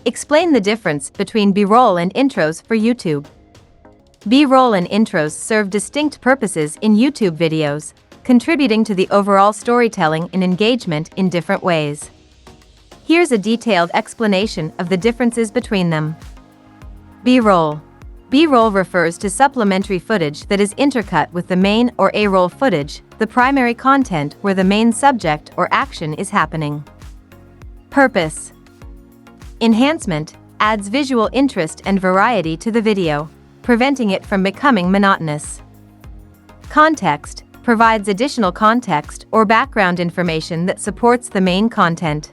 Explain the difference between B-roll and intros for YouTube. B-roll and intros serve distinct purposes in YouTube videos, contributing to the overall storytelling and engagement in different ways. Here's a detailed explanation of the differences between them. B-roll. B-roll refers to supplementary footage that is intercut with the main or A-roll footage, the primary content where the main subject or action is happening. Purpose. Enhancement adds visual interest and variety to the video, preventing it from becoming monotonous. Context provides additional context or background information that supports the main content.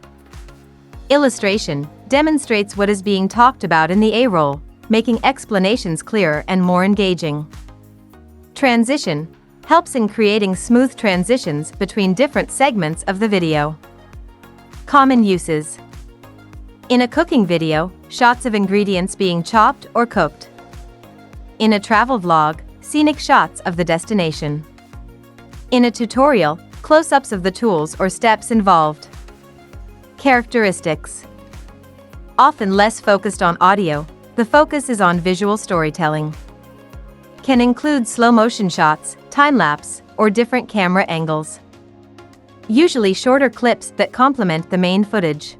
Illustration demonstrates what is being talked about in the A-roll, making explanations clearer and more engaging. Transition helps in creating smooth transitions between different segments of the video. Common uses. In a cooking video, shots of ingredients being chopped or cooked. In a travel vlog, scenic shots of the destination. In a tutorial, close-ups of the tools or steps involved. Characteristics. Often less focused on audio, the focus is on visual storytelling. Can include slow-motion shots, time-lapse, or different camera angles. Usually shorter clips that complement the main footage.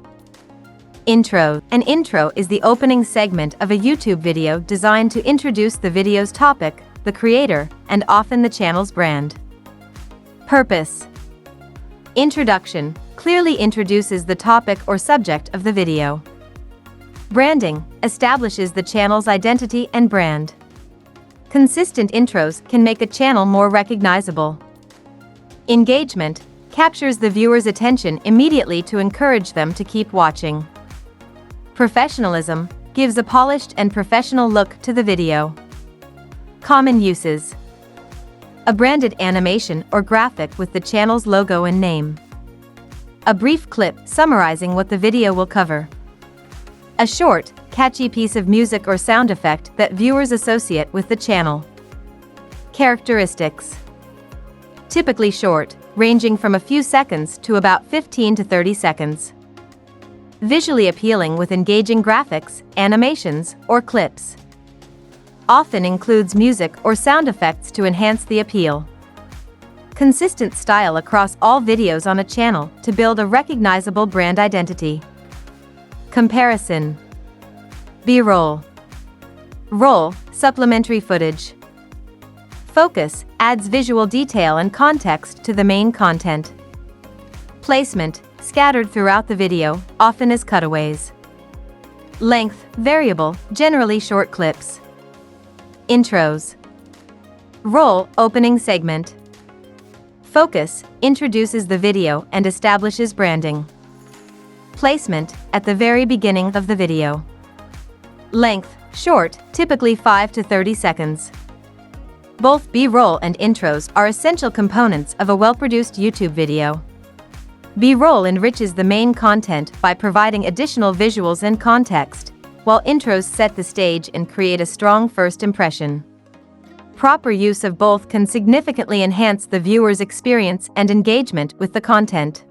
Intro. An intro is the opening segment of a YouTube video designed to introduce the video's topic, the creator, and often the channel's brand. Purpose. Introduction clearly introduces the topic or subject of the video. Branding establishes the channel's identity and brand. Consistent intros can make a channel more recognizable. Engagement captures the viewer's attention immediately to encourage them to keep watching. Professionalism gives a polished and professional look to the video. Common uses. A branded animation or graphic with the channel's logo and name. A brief clip summarizing what the video will cover. A short, catchy piece of music or sound effect that viewers associate with the channel. Characteristics. Typically short, ranging from a few seconds to about 15 to 30 seconds. Visually appealing with engaging graphics, animations, or clips. Often includes music or sound effects to enhance the appeal. Consistent style across all videos on a channel to build a recognizable brand identity. Comparison. B-roll. Roll, supplementary footage. Focus adds visual detail and context to the main content. Placement scattered throughout the video, often as cutaways. Length variable, generally short clips. Intros. Roll, opening segment. Focus introduces the video and establishes branding. Placement at the very beginning of the video. Length short, typically 5 to 30 seconds. Both B-roll and intros are essential components of a well-produced YouTube video. B-roll enriches the main content by providing additional visuals and context, while intros set the stage and create a strong first impression. Proper use of both can significantly enhance the viewer's experience and engagement with the content.